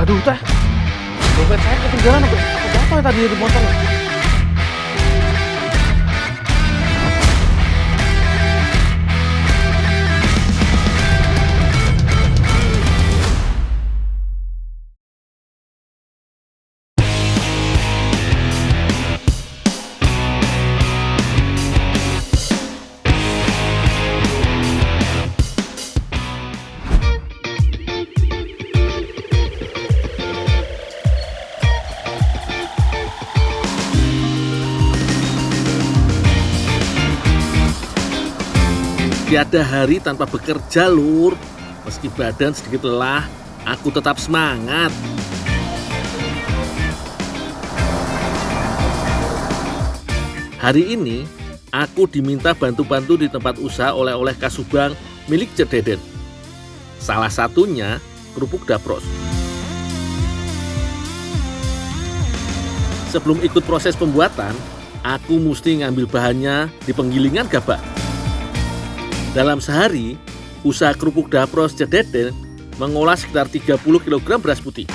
Aduh teh, dompet saya ketinggalan apa jatuh ya tadi di motor. Tiada hari tanpa bekerja, Lur. Meski badan sedikit lelah, aku tetap semangat. Hari ini, aku diminta bantu-bantu di tempat usaha oleh-oleh khas Subang milik Cek Deden. Salah satunya kerupuk dapros. Sebelum ikut proses pembuatan, aku mesti ngambil bahannya di penggilingan gabah. Dalam sehari, usaha kerupuk dapros Cek Deden mengolah sekitar 30 kg beras putih.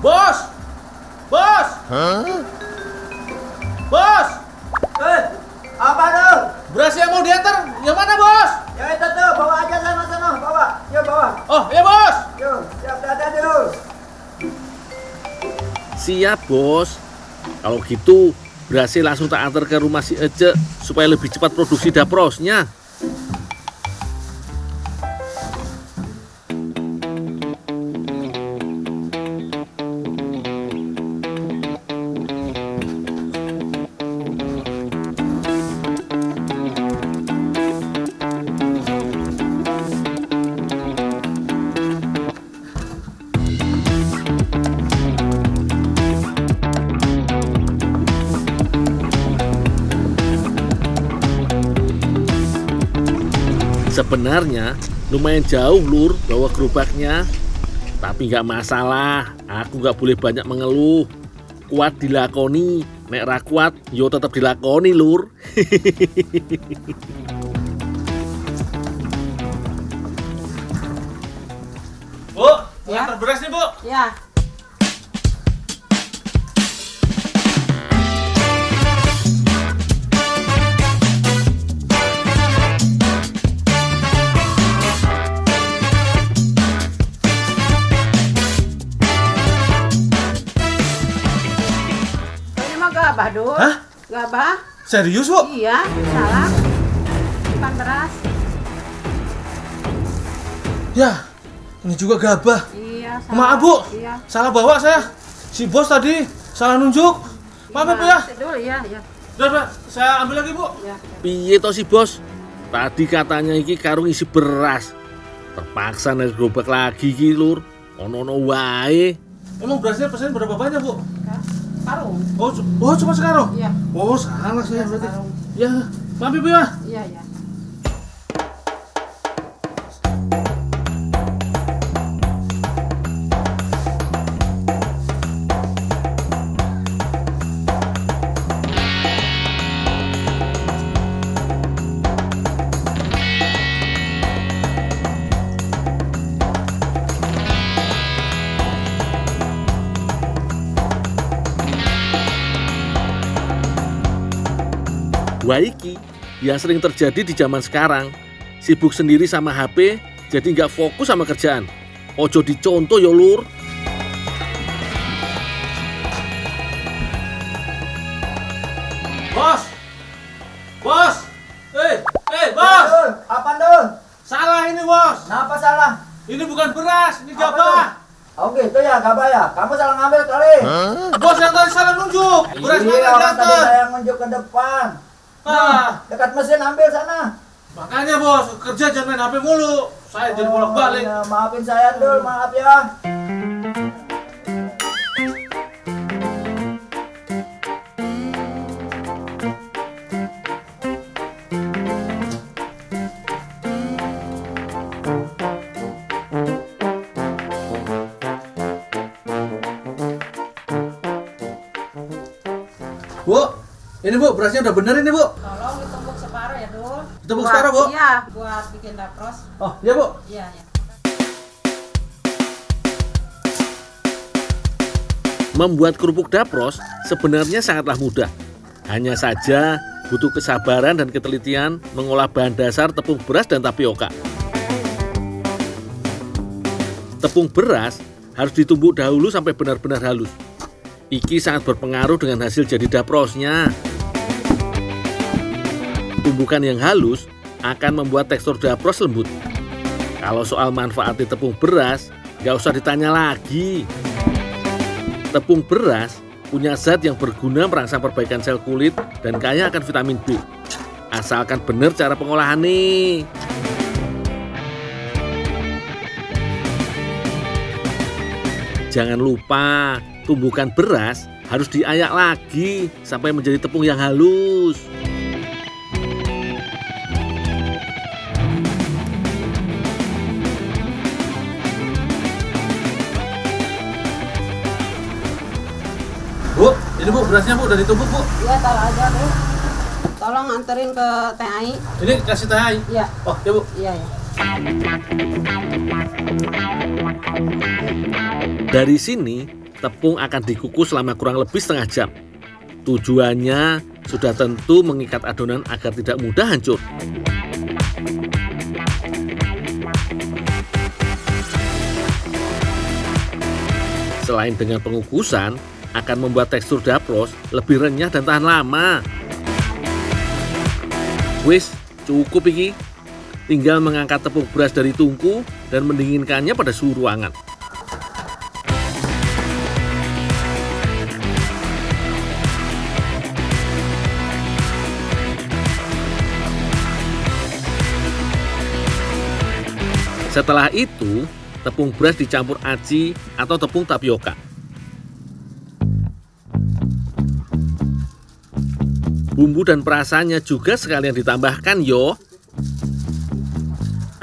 Bos! Bos! Bos! Apa tuh? Beras yang mau diantar, yang mana bos? Ya itu tuh, bawa aja sana, bawa. Yuk bawa. Oh iya bos! Yuk, siap dada dulu. Siap, Bos. Kalau gitu, berasnya langsung tak antar ke rumah si Ece supaya lebih cepat produksi daprosnya. Sebenarnya lumayan jauh, Lur, bawa gerobaknya. Tapi nggak masalah, aku nggak boleh banyak mengeluh. Kuat dilakoni, nek ra kuat yo tetap dilakoni, Lur. Bu, Ya. antar beras nih bu. Ya, ini mah gabah, Dul. Hah? Gabah? Serius bu? Iya, salah. Bukan beras. Ya, ini juga gabah. Iya, salah. Maaf bu, Iya. salah bawa saya. Si bos tadi salah nunjuk. Maaf ya bu ya. Dul, iya, iya. Udah, saya ambil lagi bu. Iya. Piye toh si Bos? Tadi katanya iki karung isi beras. Terpaksa nek gerobak lagi iki, Lur. Ono-ono wae. Emang berasnya pesen berapa banyak bu? Karung. Oh cuma sekarang? Iya. Oh salah saya berarti. Sekarang. Ya, maaf ya bu ya. Iya, iya. Wah iki yang sering terjadi di zaman sekarang. Sibuk sendiri sama HP, jadi nggak fokus sama kerjaan. Ojo dicontoh ya, Lur. Bos! Bos! Bos! Dul, apa Dul? Salah ini bos! Kenapa salah? Ini bukan beras, ini Apa gabah! Oh gitu ya, gabah ya? Kamu salah ngambil kali. Bos yang tadi salah nunjuk! Beras Iya, mana orang tadi diantar? saya nunjuk ke depan. Ah, Dekat mesin ambil sana. makanya bos, kerja jangan main HP mulu. Saya jadi bolak-balik. iya, maafin saya Dul, maaf ya. Bu, ini Bu, berasnya udah bener ini Bu. Tolong ditumbuk separuh ya, Dul. Ditumbuk separuh, Bu? Iya, buat bikin dapros. Oh, iya Bu. Iya, ya. Membuat kerupuk dapros sebenarnya sangatlah mudah. Hanya saja butuh kesabaran dan ketelitian mengolah bahan dasar tepung beras dan tapioka. Tepung beras harus ditumbuk dahulu sampai benar-benar halus. Iki sangat berpengaruh dengan hasil jadi daprosnya. Tumbukan yang halus akan membuat tekstur dapros lembut. Kalau soal manfaatnya tepung beras, nggak usah ditanya lagi. Tepung beras punya zat yang berguna merangsang perbaikan sel kulit dan kaya akan vitamin B. Asalkan benar cara pengolahan nih. Jangan lupa, tumbukan beras harus diayak lagi sampai menjadi tepung yang halus. Bu, ini Bu, berasnya Bu udah ditumbuk Bu. Iya, taruh aja, Dul. Tolong anterin ke TAI. Ini kasih teh ai. Iya. Oh, ya Bu. Iya, ya. Dari sini, tepung akan dikukus selama kurang lebih setengah jam. Tujuannya sudah tentu mengikat adonan agar tidak mudah hancur. Selain dengan pengukusan, akan membuat tekstur dapros lebih renyah dan tahan lama. Wis, cukup iki. Tinggal mengangkat tepung beras dari tungku dan mendinginkannya pada suhu ruangan. Setelah itu, tepung beras dicampur aci atau tepung tapioka. Bumbu dan perasannya juga sekalian ditambahkan yo.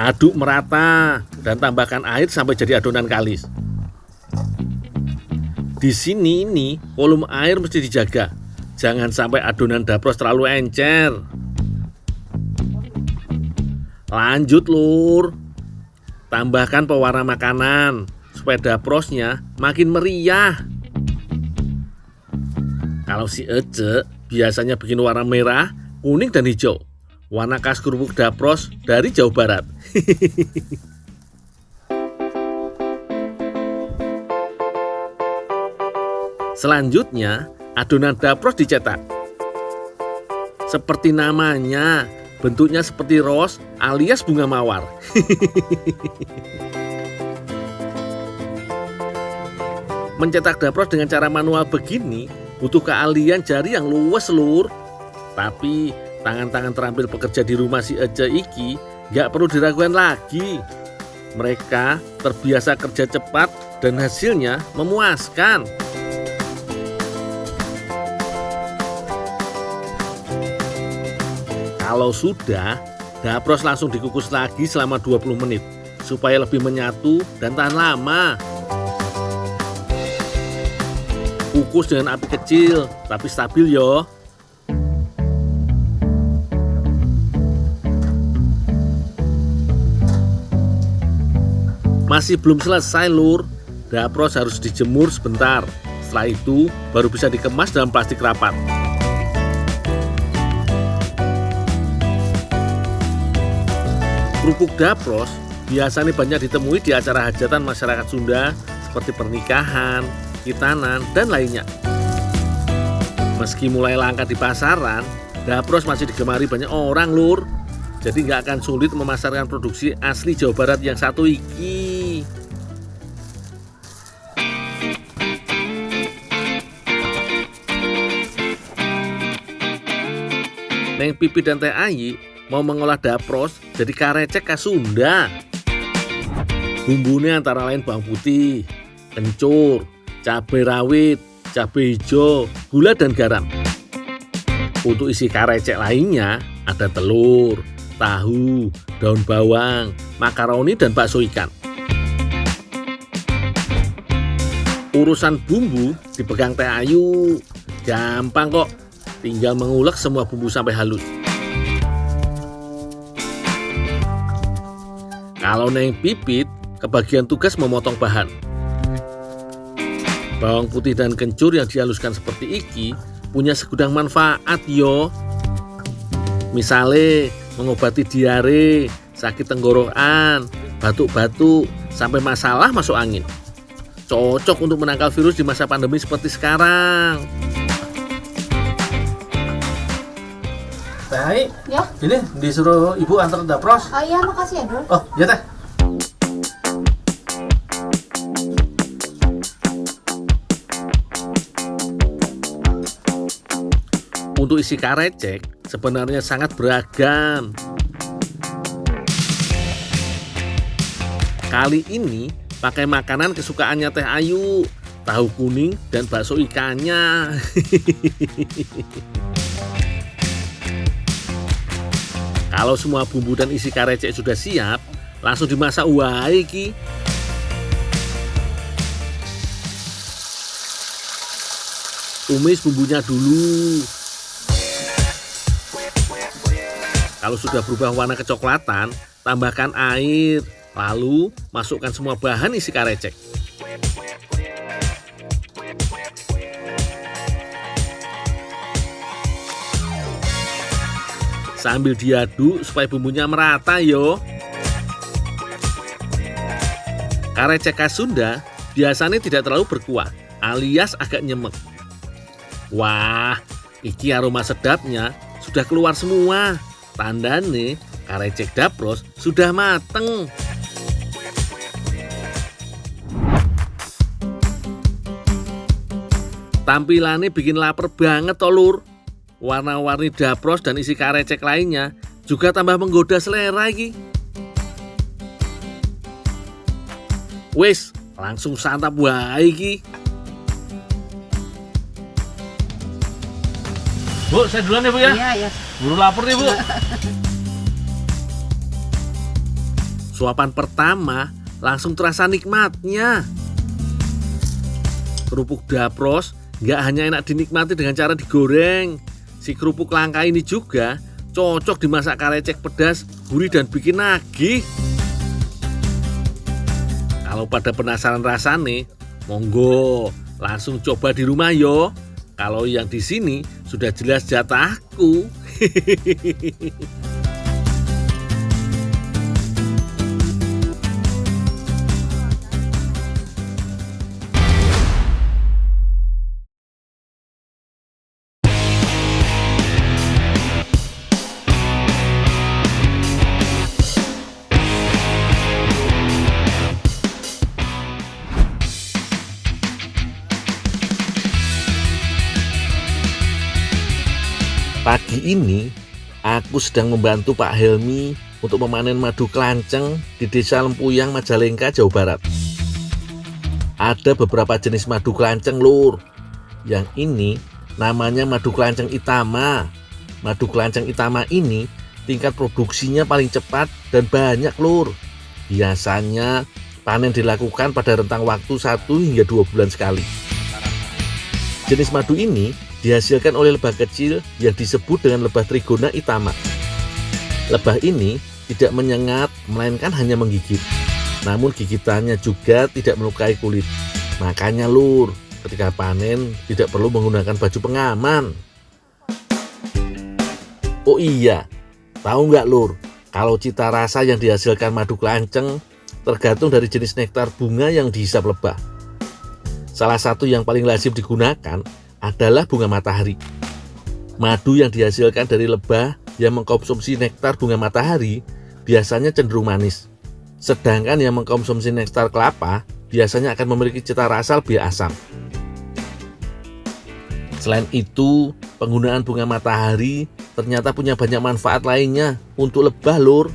Aduk merata dan tambahkan air sampai jadi adonan kalis. Di sini ini volume air mesti dijaga. Jangan sampai adonan dapros terlalu encer. Lanjut lur. Tambahkan pewarna makanan supaya daprosnya makin meriah. Kalau si Ece biasanya bikin warna merah, kuning dan hijau. Warna khas kerupuk dapros dari Jawa Barat. Selanjutnya, adonan dapros dicetak. Seperti namanya, bentuknya seperti ros alias bunga mawar. Mencetak dapros dengan cara manual begini butuh keahlian jari yang luwes lur. Tapi tangan-tangan terampil pekerja di rumah si Ece iki gak perlu diragukan lagi. Mereka terbiasa kerja cepat dan hasilnya memuaskan. Kalau sudah, dapros langsung dikukus lagi selama 20 menit supaya lebih menyatu dan tahan lama. Kukus dengan api kecil tapi stabil yo. Masih belum selesai lur, dapros harus dijemur sebentar. Setelah itu baru bisa dikemas dalam plastik rapat. Kerupuk dapros biasanya banyak ditemui di acara hajatan masyarakat Sunda seperti pernikahan, khitanan, dan lainnya. Meski mulai langka di pasaran, dapros masih digemari banyak orang lur. Jadi nggak akan sulit memasarkan produksi asli Jawa Barat yang satu iki. Neng Pipi dan Teh Ayi mau mengolah dapros jadi karecek khas Sunda. Bumbunya antara lain bawang putih, kencur, cabai rawit, cabai hijau, gula dan garam. Untuk isi karecek lainnya ada telur, tahu, daun bawang, makaroni dan bakso ikan. Urusan bumbu dipegang Teh Ayu. Gampang kok, Tinggal mengulek semua bumbu sampai halus. Kalau Neng Pipit, kebagian tugas memotong bahan. Bawang putih dan kencur yang dihaluskan seperti iki punya segudang manfaat yo. Misale mengobati diare, sakit tenggorokan, batuk-batuk, sampai masalah masuk angin. Cocok untuk menangkal virus di masa pandemi seperti sekarang. Teh Ai, Ya. ini disuruh ibu antar dapros. Oh iya, makasih ya, Dul. Oh, iya teh. Untuk isi karecek sebenarnya sangat beragam. Kali ini pakai makanan kesukaannya Teh Ayu, tahu kuning dan bakso ikannya. Kalau semua bumbu dan isi karecek sudah siap, langsung dimasak wae iki. Tumis bumbunya dulu. Kalau sudah berubah warna kecoklatan, tambahkan air, lalu masukkan semua bahan isi karecek. Sambil diaduk supaya bumbunya merata yo. Karecek khas Sunda biasanya tidak terlalu berkuah, alias agak nyemek. Wah, iki aroma sedapnya sudah keluar semua. Tandane karecek dapros sudah mateng. Tampilannya bikin lapar banget toh lur. Warna-warni dapros dan isi karecek lainnya juga tambah menggoda selera iki. Wis, langsung santap wae iki. Bu, saya duluan ya Bu ya. Iya, ya. Buru lapar nih Bu. Suapan pertama langsung terasa nikmatnya. Kerupuk dapros nggak hanya enak dinikmati dengan cara digoreng. Si kerupuk langka ini juga cocok dimasak karecek pedas, gurih dan bikin nagih. Kalau pada penasaran rasane, monggo langsung coba di rumah yo. Kalau yang di sini sudah jelas jatahku. Pagi ini, aku sedang membantu Pak Helmi untuk memanen madu kelanceng di Desa Lempuyang, Majalengka, Jawa Barat. Ada beberapa jenis madu kelanceng, lur. Yang ini namanya madu kelanceng Itama. Madu kelanceng Itama ini tingkat produksinya paling cepat dan banyak, lur. Biasanya panen dilakukan pada rentang waktu 1 hingga 2 bulan sekali. Jenis madu ini dihasilkan oleh lebah kecil yang disebut dengan lebah Trigona Itama. Lebah ini tidak menyengat, melainkan hanya menggigit. Namun gigitannya juga tidak melukai kulit. Makanya lur, ketika panen tidak perlu menggunakan baju pengaman. Oh iya, tahu nggak lur, kalau cita rasa yang dihasilkan madu kelanceng tergantung dari jenis nektar bunga yang dihisap lebah. Salah satu yang paling lazim digunakan adalah bunga matahari. Madu yang dihasilkan dari lebah yang mengkonsumsi nektar bunga matahari biasanya cenderung manis. Sedangkan yang mengkonsumsi nektar kelapa biasanya akan memiliki cita rasa lebih asam. Selain itu, penggunaan bunga matahari ternyata punya banyak manfaat lainnya untuk lebah, lur.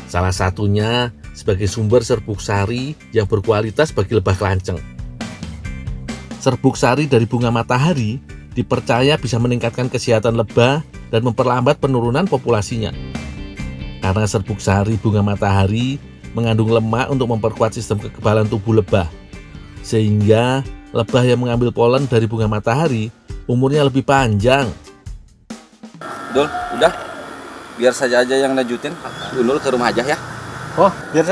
Salah satunya sebagai sumber serbuk sari yang berkualitas bagi lebah kelanceng. Serbuk sari dari bunga matahari dipercaya bisa meningkatkan kesehatan lebah dan memperlambat penurunan populasinya. Karena serbuk sari bunga matahari mengandung lemak untuk memperkuat sistem kekebalan tubuh lebah. Sehingga lebah yang mengambil polen dari bunga matahari umurnya lebih panjang. Dul, udah. Biar saja aja yang lanjutin. Dulu ke rumah aja ya. Oh, biar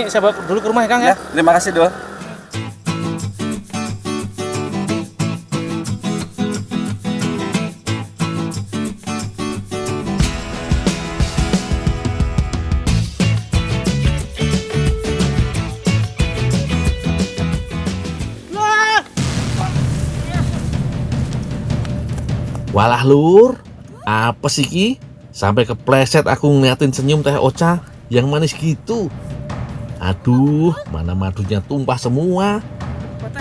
saya bawa dulu ke rumah ya Kang ya. Terima kasih, Dul. Walah Lur, apa sih Ki? Sampai kepleset aku ngeliatin senyum Teh Ocha yang manis gitu. Aduh, mana madunya tumpah semua.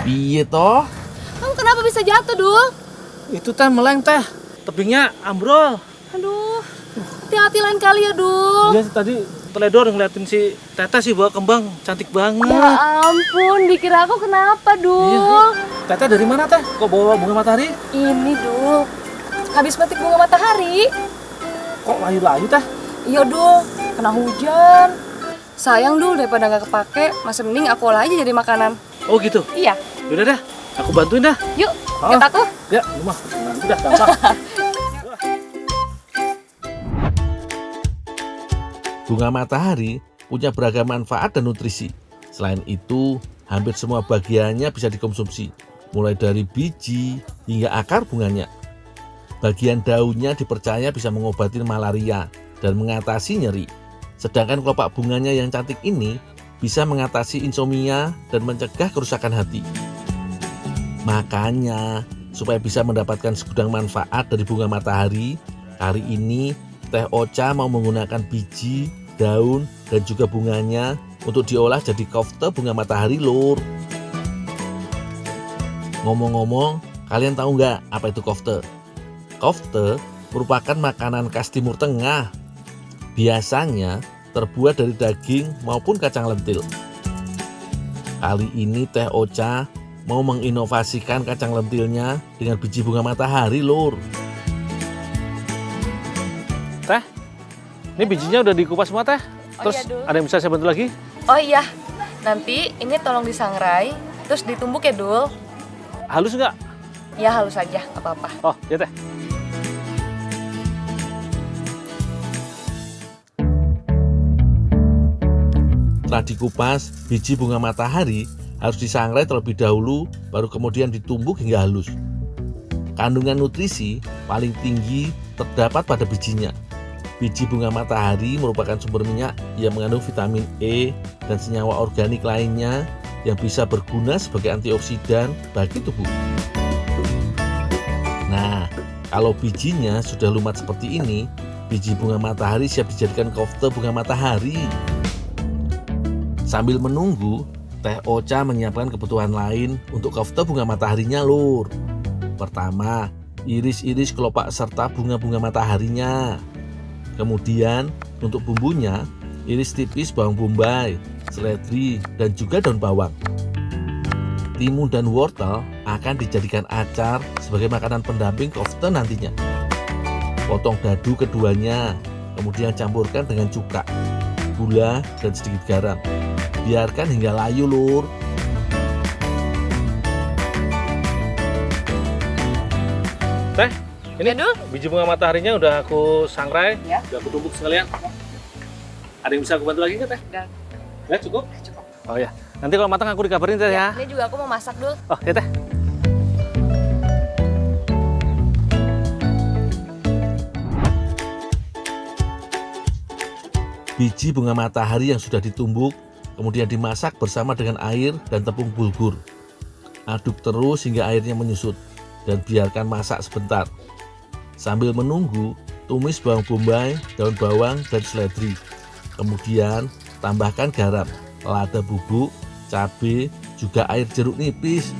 Piye toh? Kamu kenapa bisa jatuh, Dul? Itu teh meleng teh. Tebingnya ambrol. Aduh, hati-hati lain kali ya, Dul. Iya tadi teledor ngeliatin si Teteh sih bawa kembang. Cantik banget. Ya ampun, dikira aku kenapa, Dul? Iya. Teteh dari mana teh? Kok bawa bunga matahari? Ini, Dul. Habis metik bunga matahari. Kok layu-layu teh? Iya, Dul. Kena hujan. Sayang, Dul, daripada nggak kepake, masih mending aku olah aja jadi makanan. Oh gitu. Iya. Yaudah dah, aku bantuin dah. Yuk, Oh. ikut aku. Ya, rumah. Udah gampang. Bunga matahari punya beragam manfaat dan nutrisi. Selain itu, hampir semua bagiannya bisa dikonsumsi, mulai dari biji hingga akar bunganya. Bagian daunnya dipercaya bisa mengobati malaria dan mengatasi nyeri. Sedangkan kelopak bunganya yang cantik ini bisa mengatasi insomnia dan mencegah kerusakan hati. Makanya, supaya bisa mendapatkan segudang manfaat dari bunga matahari, hari ini Teh Ocha mau menggunakan biji, daun, dan juga bunganya untuk diolah jadi kofte bunga matahari, Lur. Ngomong-ngomong, kalian tahu nggak apa itu kofte? Kofte merupakan makanan khas Timur Tengah. Biasanya terbuat dari daging maupun kacang lentil. Kali ini Teh Ocha mau menginovasikan kacang lentilnya dengan biji bunga matahari, Lur. Teh, ini bijinya udah dikupas semua teh. Oh Terus iya, Dul. ada yang bisa saya bantu lagi? Oh iya, nanti ini tolong disangrai, terus ditumbuk ya, Dul. Halus nggak? Ya halus aja, nggak apa-apa. Oh, ya teh. Setelah dikupas, biji bunga matahari harus disangrai terlebih dahulu, baru kemudian ditumbuk hingga halus. Kandungan nutrisi paling tinggi terdapat pada bijinya. Biji bunga matahari merupakan sumber minyak yang mengandung vitamin E dan senyawa organik lainnya yang bisa berguna sebagai antioksidan bagi tubuh. Nah, kalau bijinya sudah lumat seperti ini, biji bunga matahari siap dijadikan kofte bunga matahari. Sambil menunggu, Teh Ocha menyiapkan kebutuhan lain untuk kofte bunga mataharinya, Lur. Pertama, iris-iris kelopak serta bunga-bunga mataharinya. Kemudian, untuk bumbunya, iris tipis bawang bombay, seledri, dan juga daun bawang. Timun dan wortel akan dijadikan acar sebagai makanan pendamping kofte nantinya. Potong dadu keduanya, kemudian campurkan dengan cuka, gula, dan sedikit garam. Biarkan hingga layu, Lur. Teh, ini Ya, Dul. biji bunga mataharinya udah aku sangrai, Ya. udah aku tumbuk sekalian. Ada yang bisa aku bantu lagi nggak teh? Udah. Ya cukup. Cukup. Oh ya, nanti kalau matang aku dikabarin teh ya. Ini juga aku mau masak, Dul. Oh ya teh. Biji bunga matahari yang sudah ditumbuk kemudian dimasak bersama dengan air dan tepung bulgur. Aduk terus hingga airnya menyusut dan biarkan masak sebentar. Sambil menunggu, tumis bawang bombay, daun bawang, dan seledri. Kemudian tambahkan garam, lada bubuk, cabai, juga air jeruk nipis.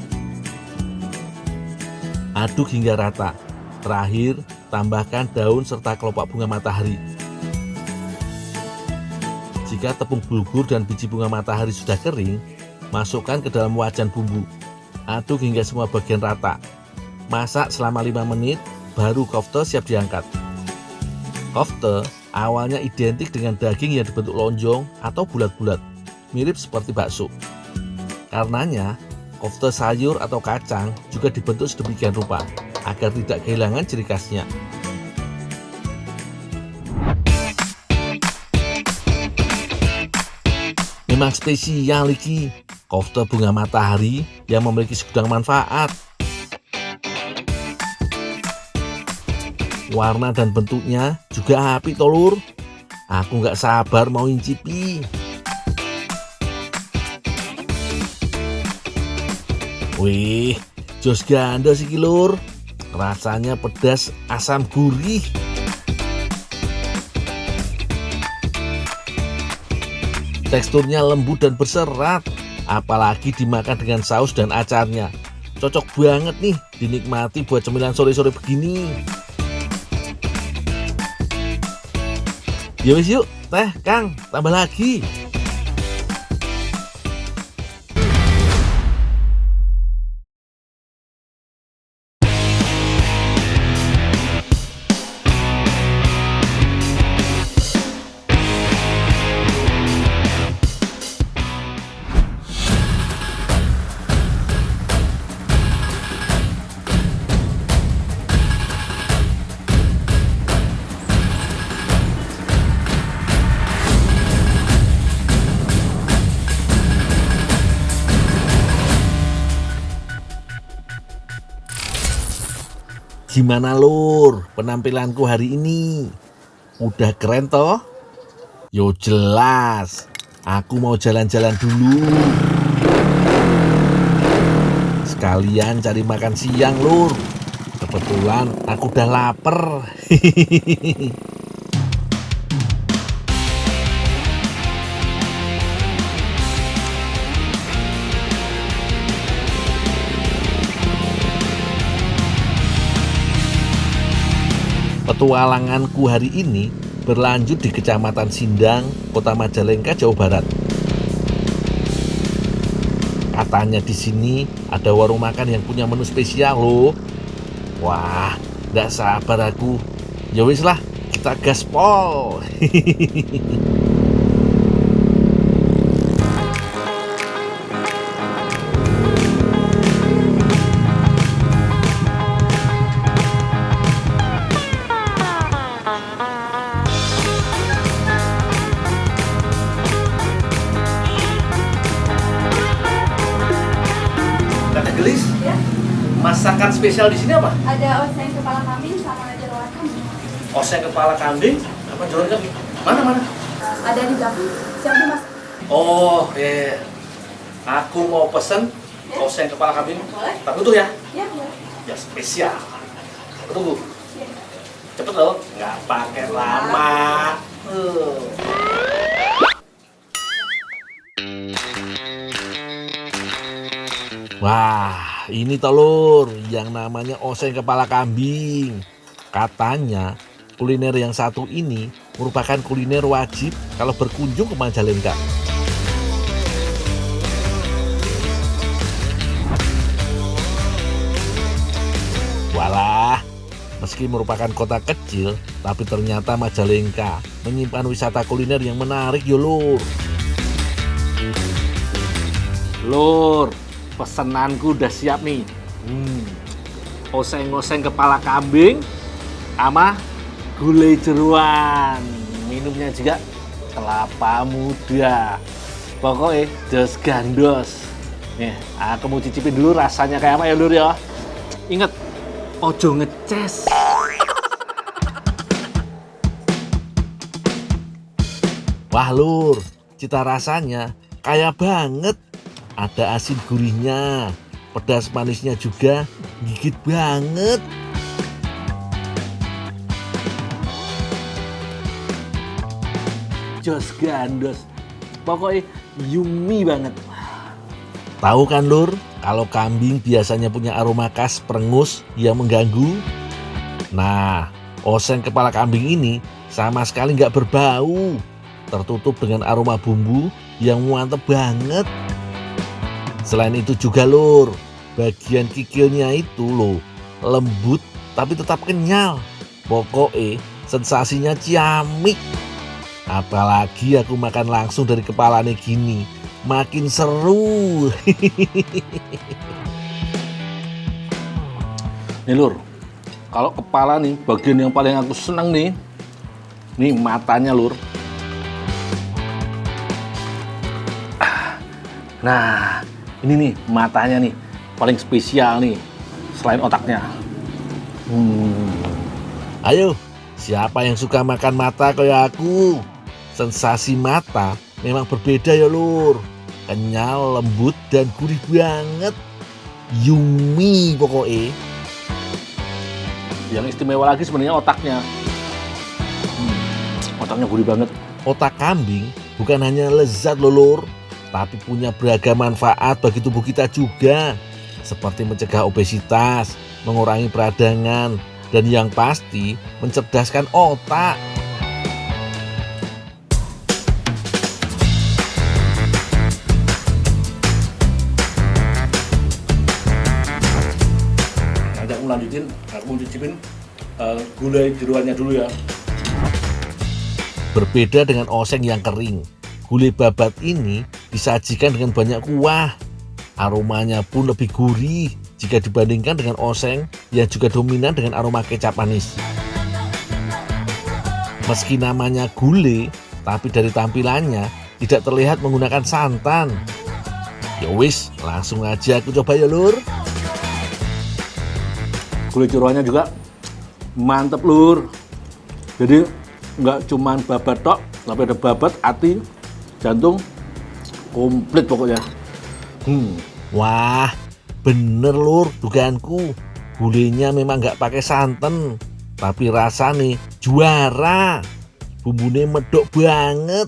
Aduk hingga rata. Terakhir, tambahkan daun serta kelopak bunga matahari. Jika tepung bulgur dan biji bunga matahari sudah kering, masukkan ke dalam wajan bumbu. Aduk hingga semua bagian rata. Masak selama 5 menit, baru kofte siap diangkat. Kofte awalnya identik dengan daging yang dibentuk lonjong atau bulat-bulat, mirip seperti bakso. Karenanya, kofte sayur atau kacang juga dibentuk sedemikian rupa. agar tidak kehilangan ciri khasnya. Memang spesial iki, kofta bunga matahari yang memiliki segudang manfaat. Warna dan bentuknya juga apik toh lur. Aku nggak sabar mau incipi. Wih, jos gandos iki lur. Rasanya pedas, asam gurih. Teksturnya lembut dan berserat, apalagi dimakan dengan saus dan acarnya. Cocok banget nih dinikmati buat cemilan sore-sore begini. Ya wis yuk, teh Kang, tambah lagi. Gimana lur penampilanku hari ini? Udah keren toh? Yo jelas, aku mau jalan-jalan dulu. Sekalian cari makan siang lur. Kebetulan aku udah lapar. Petualanganku hari ini berlanjut di Kecamatan Sindang, Kota Majalengka, Jawa Barat. Katanya di sini ada warung makan yang punya menu spesial loh. Wah, nggak sabar aku. Ya wis lah, kita gaspol. Kata Gelis, Ya, masakan spesial di sini apa? ada oseng kepala kambing sama jeroan kambing. Oseng kepala kambing, apa jeroan kambing? Mana? Ada di belakang. Siap nih mas. Oh, aku mau pesen oseng kepala kambing. Boleh? Tak butuh ya? Ya, boleh. Ya spesial. Aku tunggu. Cepet loh, nggak pakai lama. Wah, ini telur yang namanya oseng kepala kambing. Katanya kuliner yang satu ini merupakan kuliner wajib kalau berkunjung ke Majalengka. Walah, meski merupakan kota kecil, tapi ternyata Majalengka menyimpan wisata kuliner yang menarik yo lur. Lur, pesenanku udah siap nih. Oseng-oseng kepala kambing sama gulai jeruan. Minumnya juga kelapa muda. Pokoknya jos gandos. Nih, aku mau cicipin dulu rasanya kayak apa ya lur ya. Ingat, ojo ngeces. Wah lur, cita rasanya kaya banget. Ada asin gurihnya, pedas manisnya juga gigit banget. Jos gandos. Pokoknya yummy banget. Tahu kan lur, kalau kambing biasanya punya aroma khas perengus yang mengganggu. Nah, oseng kepala kambing ini sama sekali nggak berbau. Tertutup dengan aroma bumbu yang mantep banget. Selain itu juga lur, bagian kikilnya itu loh lembut tapi tetap kenyal. Pokoknya sensasinya ciamik. Apalagi aku makan langsung dari kepalanya gini, makin seru. Nih lur, Kalau kepala nih, bagian yang paling aku seneng nih. Nih matanya, Lur. Nah, ini nih matanya nih paling spesial nih selain otaknya. Ayo, siapa yang suka makan mata kayak aku? Sensasi mata memang berbeda ya Lur. Kenyal, lembut, dan gurih banget. Yummy pokoknya. Yang istimewa lagi sebenarnya otaknya. Otaknya gurih banget. Otak kambing bukan hanya lezat loh Lur, tapi punya beragam manfaat bagi tubuh kita juga. Seperti mencegah obesitas, mengurangi peradangan, dan yang pasti mencerdaskan otak. Nanti aku lanjutin, aku cicipin gulai jeruannya dulu ya. Berbeda dengan oseng yang kering, gulai babat ini disajikan dengan banyak kuah. Aromanya pun lebih gurih jika dibandingkan dengan oseng yang juga dominan dengan aroma kecap manis. Meski namanya gulai, tapi dari tampilannya tidak terlihat menggunakan santan. Yowis, langsung aja aku coba ya Lur. Gulai jeruannya juga mantep Lur. Jadi nggak cuman babat tok, tapi ada babat, hati, jantung, komplit pokoknya. Wah, bener Lur dugaanku. Gulainya memang nggak pakai santan, tapi rasa nih juara. Bumbunya medok banget,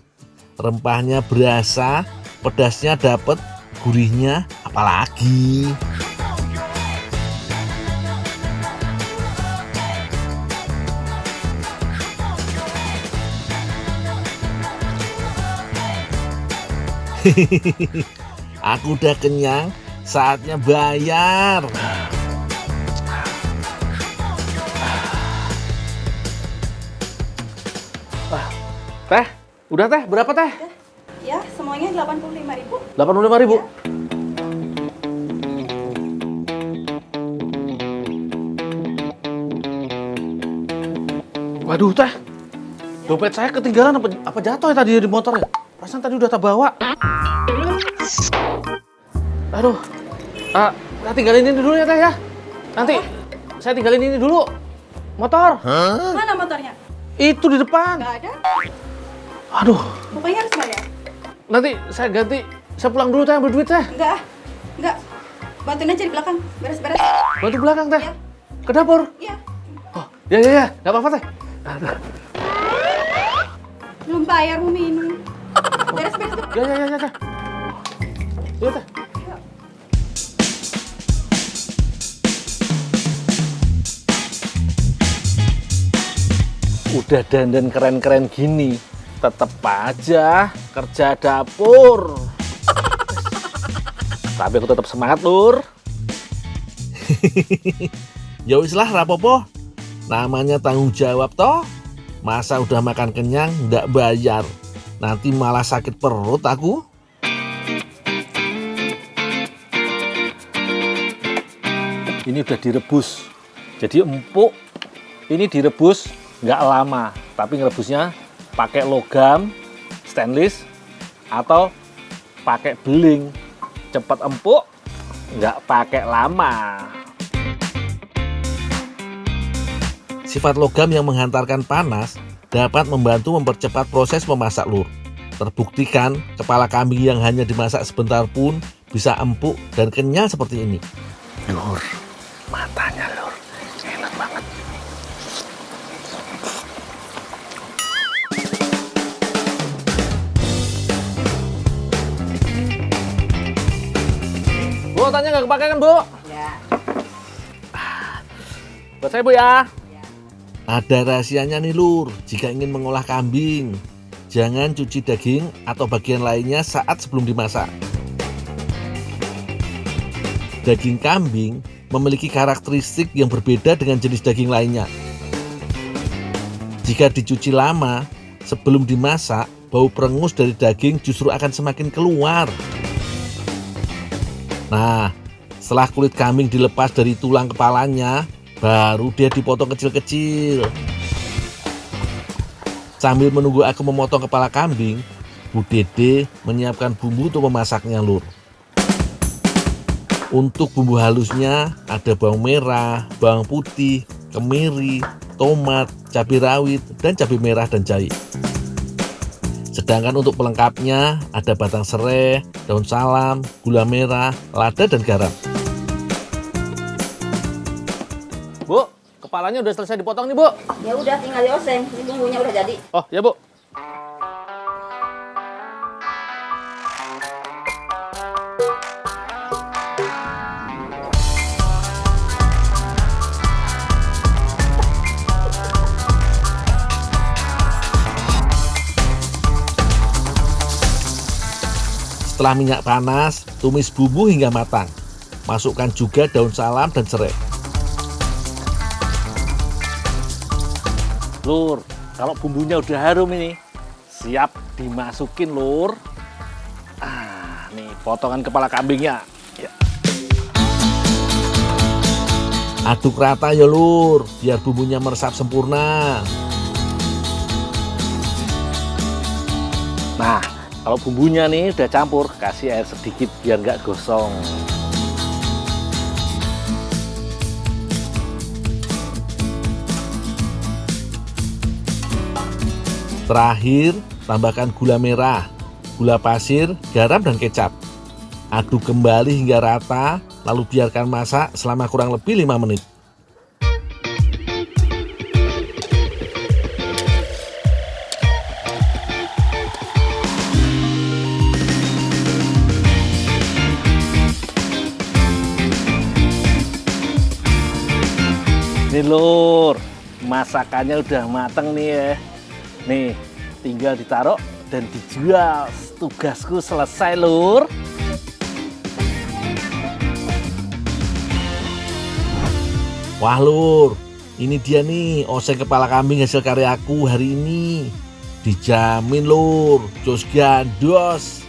rempahnya berasa, pedasnya dapet, gurihnya apalagi. Aku udah kenyang, saatnya bayar. Teh, udah teh, berapa teh? Ya, semuanya 85.000. 85.000. Waduh teh, dompet saya ketinggalan apa jatuh ya tadi di motor ya? Perasaan tadi udah tak bawa. Aduh, saya tinggalin ini dulu ya teh ya. Nanti saya tinggalin ini dulu. Motor. Mana motornya? Itu di depan. Nggak ada. Aduh, Pokoknya harus bayar. nanti saya ganti. Saya pulang dulu teh, ambil duit teh. Enggak. Bantuin aja di belakang. Beres-beres. Bantu belakang teh. Iya. Ke dapur. Iya. Oh, ya, nggak apa-apa teh. Aduh. Belum bayar mau minum. Beres-beres tuh. Ya teh. Iya teh. Udah dandan keren-keren gini, tetep aja kerja dapur. Tapi aku tetap semangat, Lur. Ya wis lah rapopo. Namanya tanggung jawab toh. Masa udah makan kenyang ndak bayar. Nanti malah sakit perut aku. Ini udah direbus. Jadi empuk. Ini direbus nggak lama, tapi ngerebusnya pakai logam stainless atau pakai beling. Cepat empuk, nggak pakai lama. Sifat logam yang menghantarkan panas dapat membantu mempercepat proses memasak Lur. Terbuktikan kepala kambing yang hanya dimasak sebentar pun bisa empuk dan kenyal seperti ini. Lur, matanya Lur, enak banget. Bu, tanya nggak kepake kan, Bu? Ya. Buat saya, Bu, ya. Ada rahasianya nih Lur, jika ingin mengolah kambing. Jangan cuci daging atau bagian lainnya saat sebelum dimasak. Daging kambing memiliki karakteristik yang berbeda dengan jenis daging lainnya. Jika dicuci lama sebelum dimasak, bau perengus dari daging justru akan semakin keluar. Nah, setelah kulit kambing dilepas dari tulang kepalanya, Baru dia dipotong kecil-kecil. Sambil menunggu aku memotong kepala kambing, Bu Dede menyiapkan bumbu untuk memasaknya, Lur. Untuk bumbu halusnya ada bawang merah, bawang putih, kemiri, tomat, cabai rawit, dan cabai merah dan jahe. Sedangkan untuk pelengkapnya ada batang serai, daun salam, gula merah, lada, dan garam. Bu, kepalanya udah selesai dipotong nih, Bu. Ya udah tinggal dioseng, ini bumbunya udah jadi. Oh, ya, Bu. Setelah minyak panas, tumis bumbu hingga matang. Masukkan juga daun salam dan serai. Lur, kalau bumbunya udah harum ini, siap dimasukin, Lur. Nih potongan kepala kambingnya. Ya. Aduk rata ya, Lur, biar bumbunya meresap sempurna. Nah, kalau bumbunya nih udah campur, kasih air sedikit biar nggak gosong. Terakhir, tambahkan gula merah, gula pasir, garam, dan kecap. Aduk kembali hingga rata, lalu biarkan masak selama kurang lebih 5 menit. Nih, Lur, masakannya udah mateng nih ya. Nih, tinggal ditaruh dan dijual. Tugasku selesai, Lur. Wah, Lur, ini dia nih oseng kepala kambing hasil karyaku hari ini. Dijamin, Lur, jos gandos.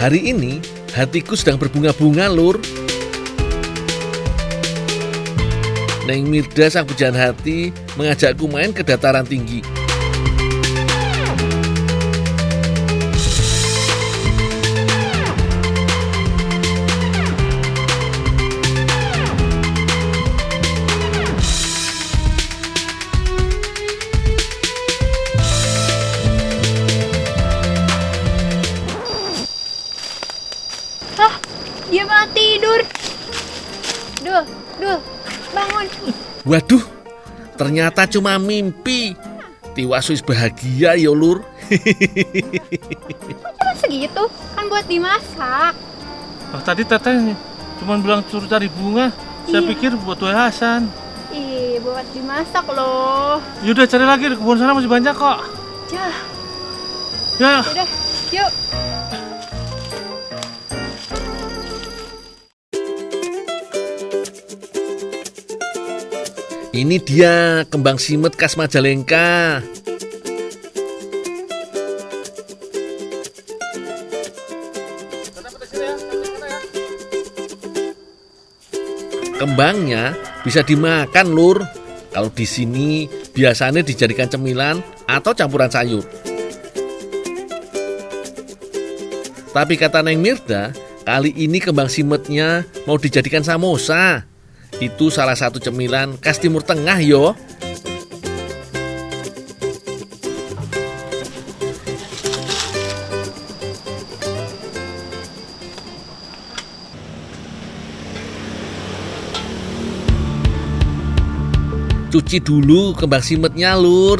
Hari ini hatiku sedang berbunga-bunga, Lur. Neng Mirda sang pujaan hati mengajakku main ke dataran tinggi. Dia malah tidur. Dul, bangun. Waduh, ternyata cuma mimpi. Tiwas wis bahagia ya, Lur. Kok cuma segitu? Kan buat dimasak. Tadi teteh cuma bilang suruh cari bunga. Saya pikir buat Wei Hasan. Ih, buat dimasak loh. Yaudah cari lagi, di kebun sana masih banyak kok. Jah. Ya. Yaudah, yuk. Ini dia kembang simet khas Majalengka. Kembangnya bisa dimakan, Lur. Kalau di sini biasanya dijadikan cemilan atau campuran sayur. Tapi kata Neng Mirda, kali ini kembang simetnya mau dijadikan samosa. Itu salah satu cemilan khas Timur Tengah yo. Cuci dulu kembang simetnya, Lur.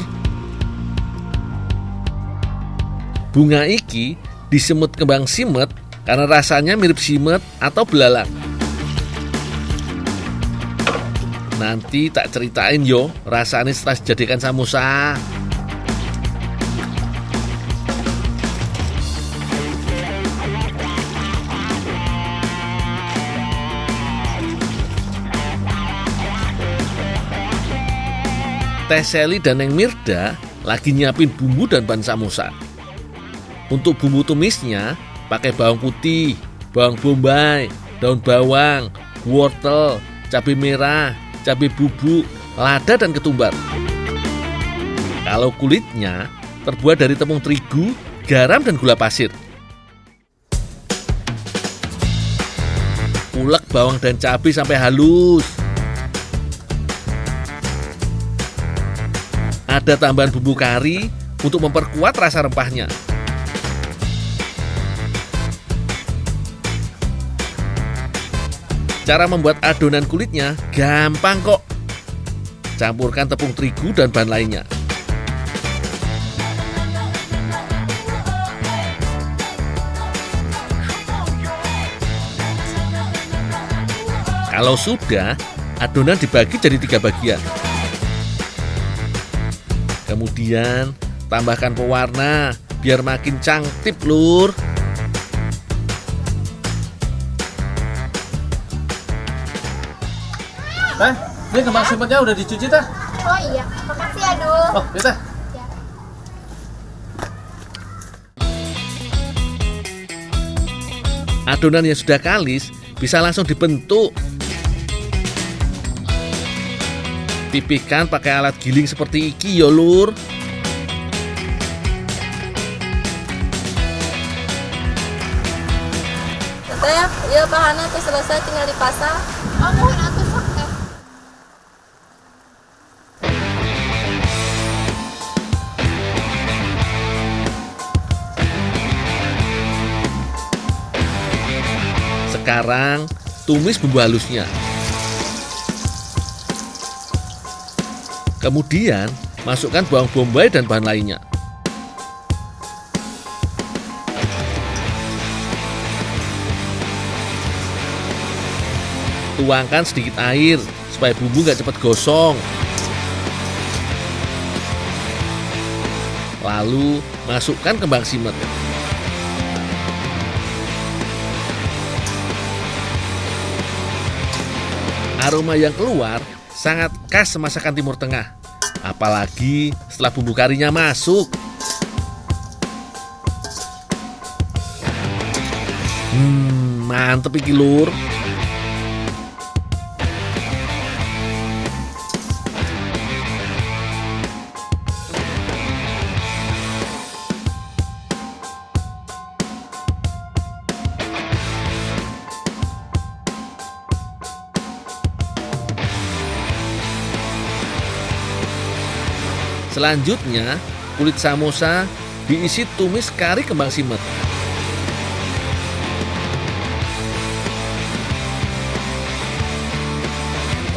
Bunga iki disemut kembang simet karena rasanya mirip simet atau belalang. Nanti tak ceritain yo rasanya setelah dijadikan samosa. Teh Seli dan Neng Mirda lagi nyiapin bumbu dan bahan samosa. Untuk bumbu tumisnya pakai bawang putih, bawang bombay, daun bawang, wortel, cabai merah, cabai bubuk, lada dan ketumbar. Kalau kulitnya terbuat dari tepung terigu, garam dan gula pasir. Ulek bawang dan cabai sampai halus. Ada tambahan bumbu kari untuk memperkuat rasa rempahnya. Cara membuat adonan kulitnya gampang kok. Campurkan tepung terigu dan bahan lainnya. Kalau sudah, adonan dibagi jadi 3 bagian. Kemudian tambahkan pewarna biar makin cantik, lur. Teh, ini kembang simpetnya udah dicuci, Teh? Oh iya, makasih ya, Dul. Oh, ya, Teh. Adonan yang sudah kalis bisa langsung dibentuk. Pipihkan pakai alat giling seperti iki ya, lur. Teh, iya bahannya tuh selesai tinggal dipasang. Oh, mohon atuh sok teh. Sekarang tumis bumbu halusnya. Kemudian masukkan bawang bombay dan bahan lainnya. Tuangkan sedikit air supaya bumbu nggak cepat gosong. Lalu masukkan kembang simet. Aroma yang keluar sangat khas masakan Timur Tengah. Apalagi setelah bumbu karinya masuk. Mantep iki, lur. Selanjutnya, kulit samosa diisi tumis kari kembang simet.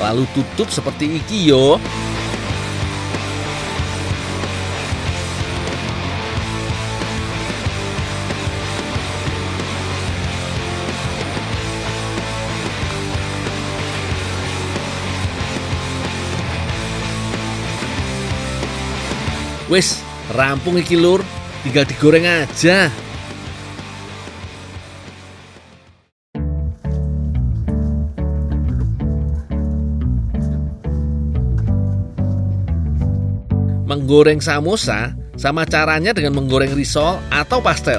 Lalu tutup seperti iki yo. Wis, rampung iki, lur. Tinggal digoreng aja. Menggoreng samosa sama caranya dengan menggoreng risol atau pastel.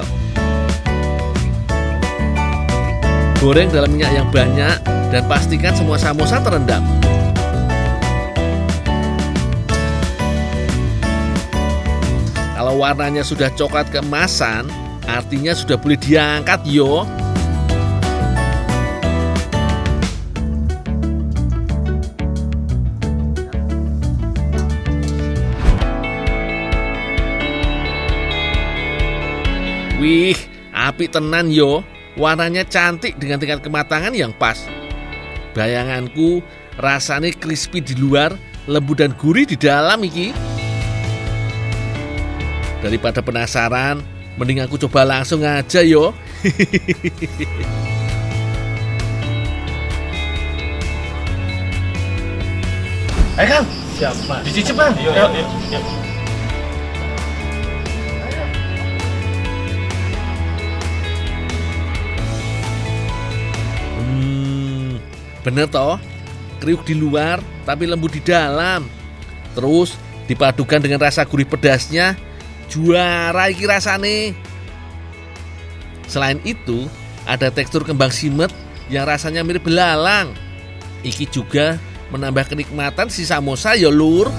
Goreng dalam minyak yang banyak dan pastikan semua samosa terendam. Kalau warnanya sudah coklat keemasan, artinya sudah boleh diangkat yo. Wih, apik tenan yo. Warnanya cantik dengan tingkat kematangan yang pas. Bayanganku rasanya crispy di luar, lembut dan gurih di dalam iki. Daripada penasaran, mending aku coba langsung aja yo. Ayo Kang, Siap, Mas. dicicip Kang. Yuk. Bener toh? Kriuk di luar tapi lembut di dalam. Terus dipadukan dengan rasa gurih pedasnya, juara iki rasane. Selain itu, ada tekstur kembang simet yang rasanya mirip belalang. Iki juga menambah kenikmatan si samosa ya lur.